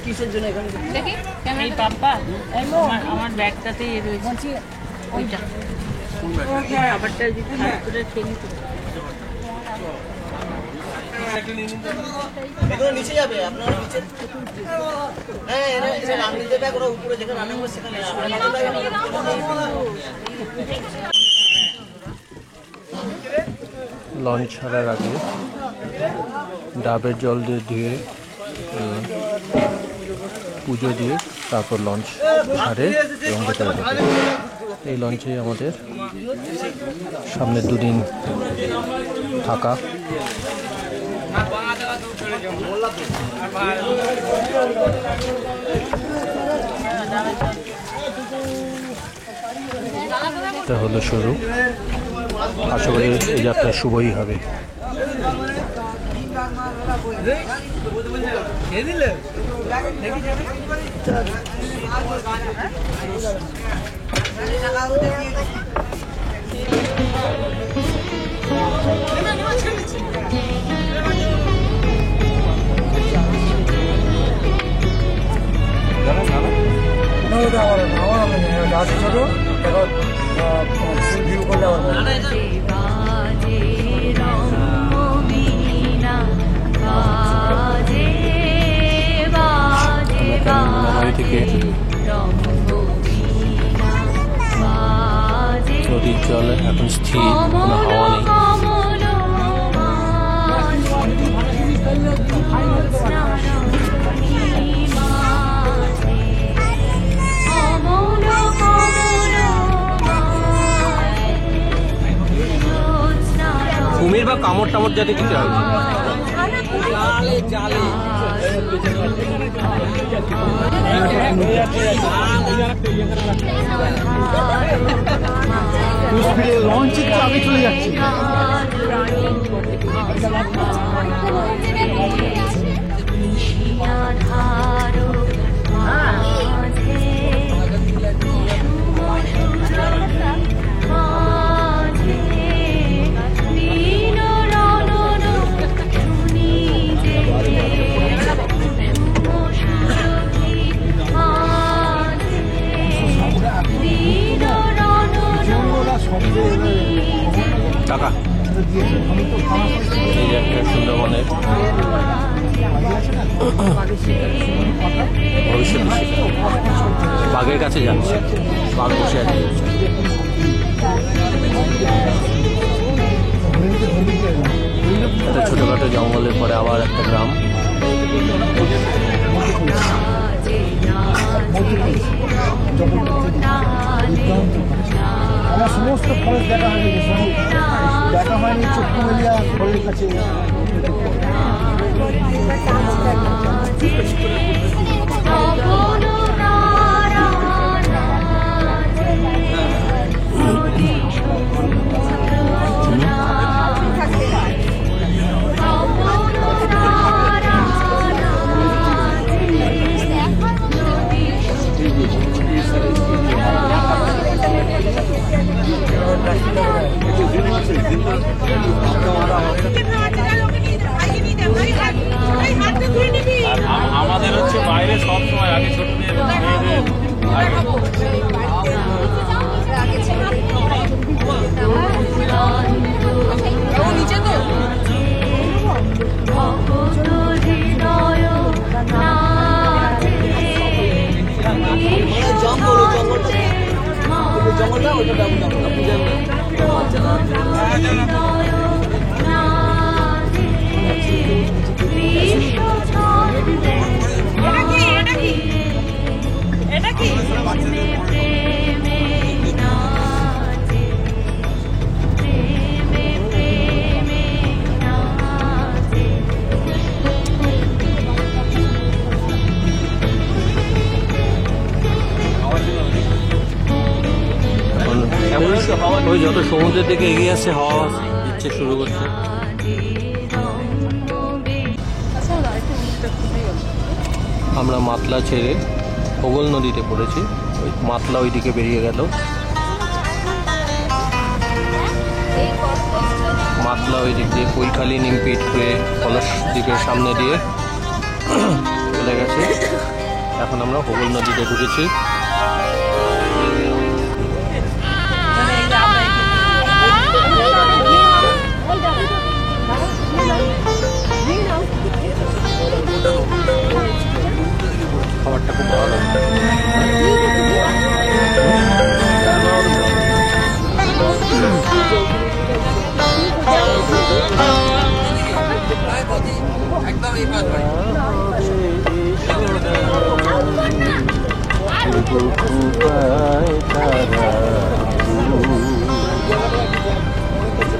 কিসের জন্য এখানে দেখি পাপ্পা আমার ব্যাগটাতেই রয়েছে ওইটা খাবারটা যদি খারাপ করে খেয়ে নিতে নিচে যাবে আপনার নিচে হ্যাঁ এরা রান্না দেবে ওরা উপরে যেখানে রান্না করবে সেখানে লঞ্চ ছাড়ার আগে ডাবের জল দিয়ে ধুয়ে পুজো দিয়ে তারপর লঞ্চ ছাড়ে এবং ভেতরে ঢোকে। এই লঞ্চে আমাদের সামনে দুদিন থাকা। এটা হলো শুরু, আশা করি এই যাত্রা শুভই হবে। থেকে নদীর জল এখন স্থির, কোনো হাওয়া নেই। কুমির বা কামড় টামড় যাতে কিছু হবে লঞ্চের চাবি চলে যাচ্ছে। টাকা এই একটা সুন্দরবনের ভবিষ্যৎ বাঘের কাছে যাচ্ছে, বাঘ বসে আছে। একটা ছোটখাটো জঙ্গলের পরে আবার একটা গ্রাম। আমার সমস্ত খরচ দেখা হয়নি, দেখা হয়নি চক্ষু মিলিয়া ঘরের কাছে। আমাদের হচ্ছে বাইরে সব সময় আগে ছোট জঙ্গলটা ওটা এটা কি ওই যত সমুদ্রের দিকে এগিয়ে আসছে হাওয়া দিচ্ছে শুরু করছে। আমরা মাতলা ছেড়ে হোগল নদীতে পড়েছি, ওই মাতলা ওইদিকে বেরিয়ে গেল। মাতলা ওই দিক দিয়ে কৈখালি নিমপিট হয়ে কলস দ্বীপের সামনে দিয়ে চলে গেছে। এখন আমরা হোগল নদীতে ঢুকেছি। খাবারটা খুব ভালো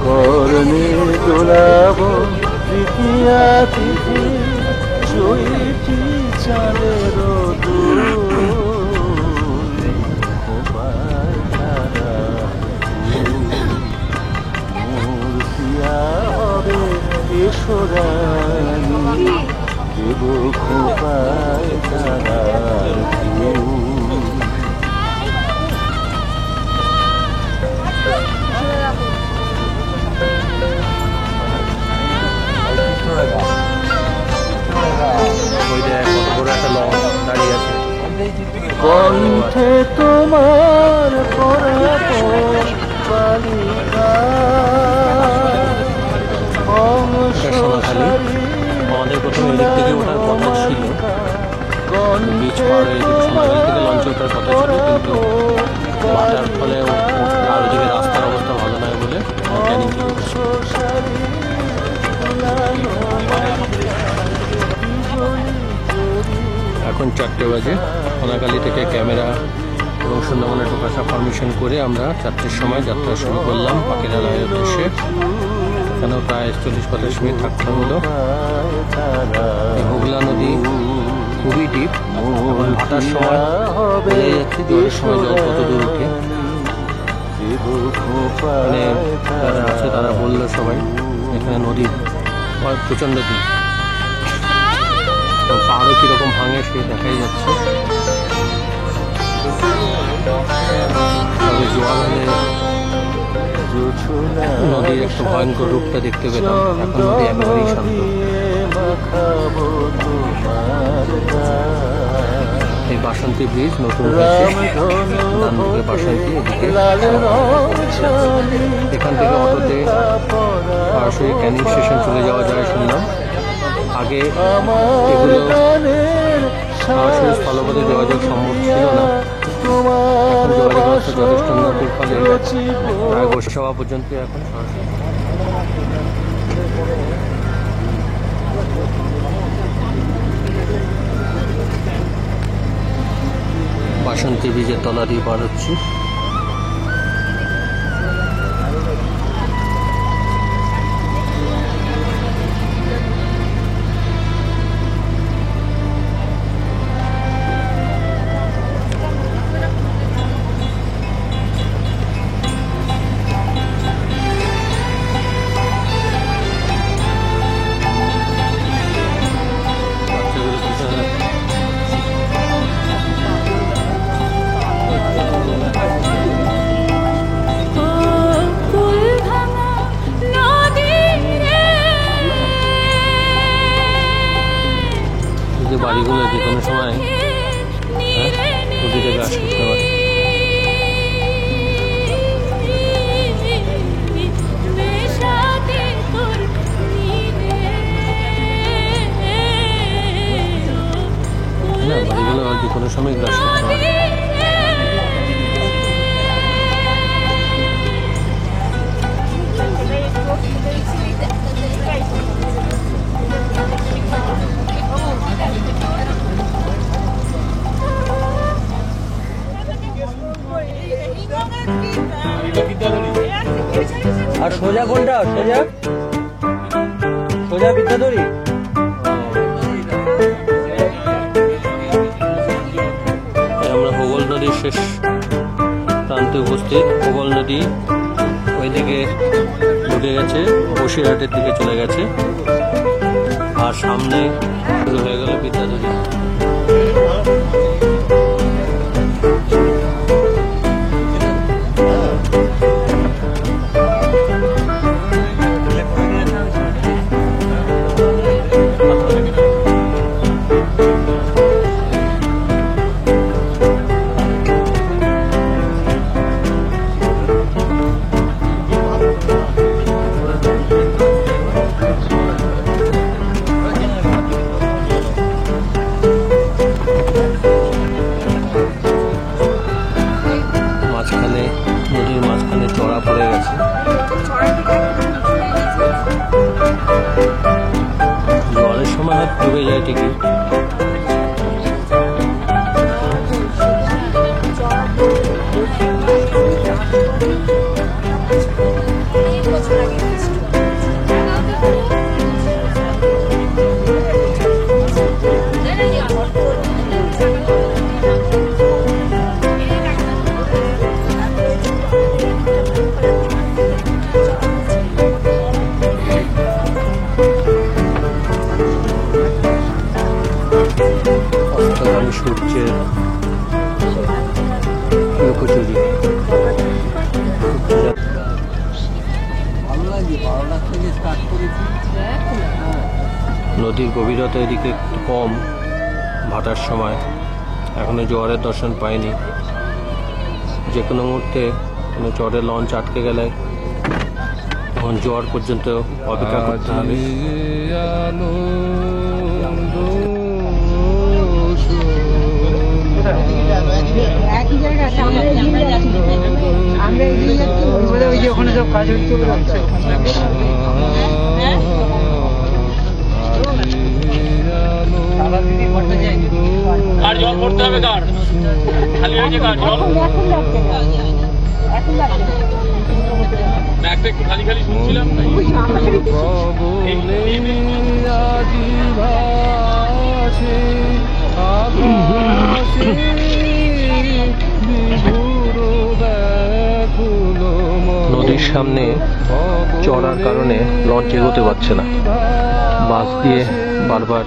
করণে দোলাব তৃতীয়া তিথি চৈতি চালের মূর্তিয়া হবে ঈশ্বরানী দেব খোপায় তারা কণ্ঠে তোমার আমাদের প্রথমে এদিক থেকে ওঠার কথা ছিল, বিচ পার হয়ে সোনাখালি থেকে লঞ্চে ওঠার কথা ছিল, কিন্তু বাটার ফলে আর ওদিকে রাস্তার অবস্থা ভালো নয় বলে ক্যানিং চলে গেছে। এখন 4টে বাজে। সোনাখালি থেকে ক্যামেরা এবং সুন্দরবনে ঢোকার সব পারমিশন করে আমরা 4টের সময় যাত্রা শুরু করলাম পাখিরালয়ের উদ্দেশ্যে। এখানেও প্রায় 40-50 মিনিট থাকতে হলো। হোগলা নদী খুবই ডিপ, ভাটার সময় বোঝা যাচ্ছে জলের সময় জল কত দূর উঠে। এখানে যারা আছে তারা বললো সবাই এখানে নদী প্রচণ্ড ডিপ, পাহাড়ও কীরকম ভাঙে সে দেখাই যাচ্ছে। তবে জোয়ার হলে নদীর একটা ভয়ঙ্কর রূপটা দেখতে পেলাম। এখন নদী একেবারেই শান্ত। এই বাসন্তী ব্রিজ নতুন হয়েছে, ডান দিকে বাসন্তী, এদিকে এখান থেকে অটোতে সরাসরি ক্যানিং স্টেশন চলে যাওয়া যায় শুনলাম। আগে এগুলো সরাসরি স্থলপথে যোগাযোগ সম্ভব ছিল না, এখন যোগাযোগ ব্যবস্থা যথেষ্ট উন্নতির ফলে প্রায় গোসভা পর্যন্ত এখন সরাসরি। বাসন্তী ব্রিজের তলা দিয়ে পার হচ্ছি। বাড়িগুলো যে কোনো সময় নদী থেকে আসতে পারে। না, বাড়িগুলো যে কোনো সময় গ্রাস করতে পারে। আর সোজা কোনটা? সোজা সোজা বিদ্যাধরী। আমরা হোগল নদীর শেষ প্রান্তে উপস্থিত। হোগল নদী ওইদিকে ঢুকে গেছে, বসিরহাটের দিকে চলে গেছে, আর সামনে শুরু হয়ে গেল বিদ্যাধরী। মাঝখানে নদীর মাঝখানে চড়া পড়ে গেছে। জলের সময় হাত ডুবে যায় ঠিকই, অস্তগামী সূর্যের লুকোচুরি। নদীর গভীরতা এদিকে একটু কম ভাটার সময়, এখনো জোয়ারের দর্শন পাইনি। যে কোনো মুহূর্তে কোনো চরের লঞ্চ আটকে গেলে তখন জোয়ার পর্যন্ত অপেক্ষা করতে হবে। একই জায়গায় আছে, আমরা এগিয়ে যাচ্ছি, ওই যে ওখানে সব কাজ হচ্ছে। কার জল করতে হবে, কার খালি হয়েছে, কার জল ব্যাগটা একটু খালি খালি শুনছিলাম। নদীর সামনে চড়ার কারণে লঞ্চ এগোতে পারছে না। বাস দিয়ে বারবার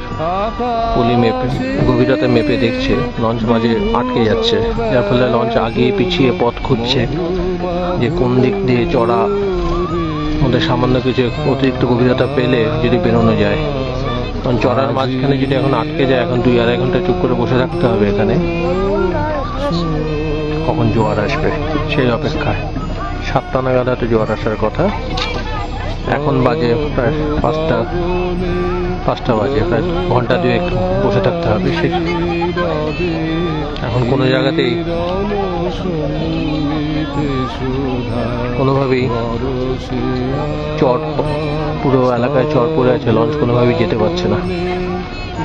পলি মেপে গভীরতা মেপে দেখছে, লঞ্চ মাঝে আটকে যাচ্ছে, যার ফলে লঞ্চ আগিয়ে পিছিয়ে পথ খুঁজছে যে কোন দিক দিয়ে চড়া ওদের সামান্য কিছু অতিরিক্ত গভীরতা পেলে যদি বেরোনো যায়। কারণ চড়ার মাঝখানে যদি এখন আটকে যায়, এখন 2-2.5 ঘন্টা চুপ করে বসে থাকতে হবে এখানে, কখন জোয়ার আসবে সেই অপেক্ষায়। 7টা নাগাদ হয়তো জোয়ার আসার কথা, এখন বাজে প্রায় 5টা বাজে, প্রায় ঘন্টা 2 বসে থাকতে হবে। সে এখন কোনো জায়গাতেই কোনোভাবেই চর, পুরো এলাকায় চর পড়ে আছে, লঞ্চ কোনোভাবেই যেতে পারছে না।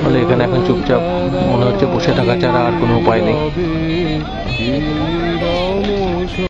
ফলে এখানে এখন চুপচাপ মনে হচ্ছে বসে থাকা ছাড়া আর কোনো উপায় নেই।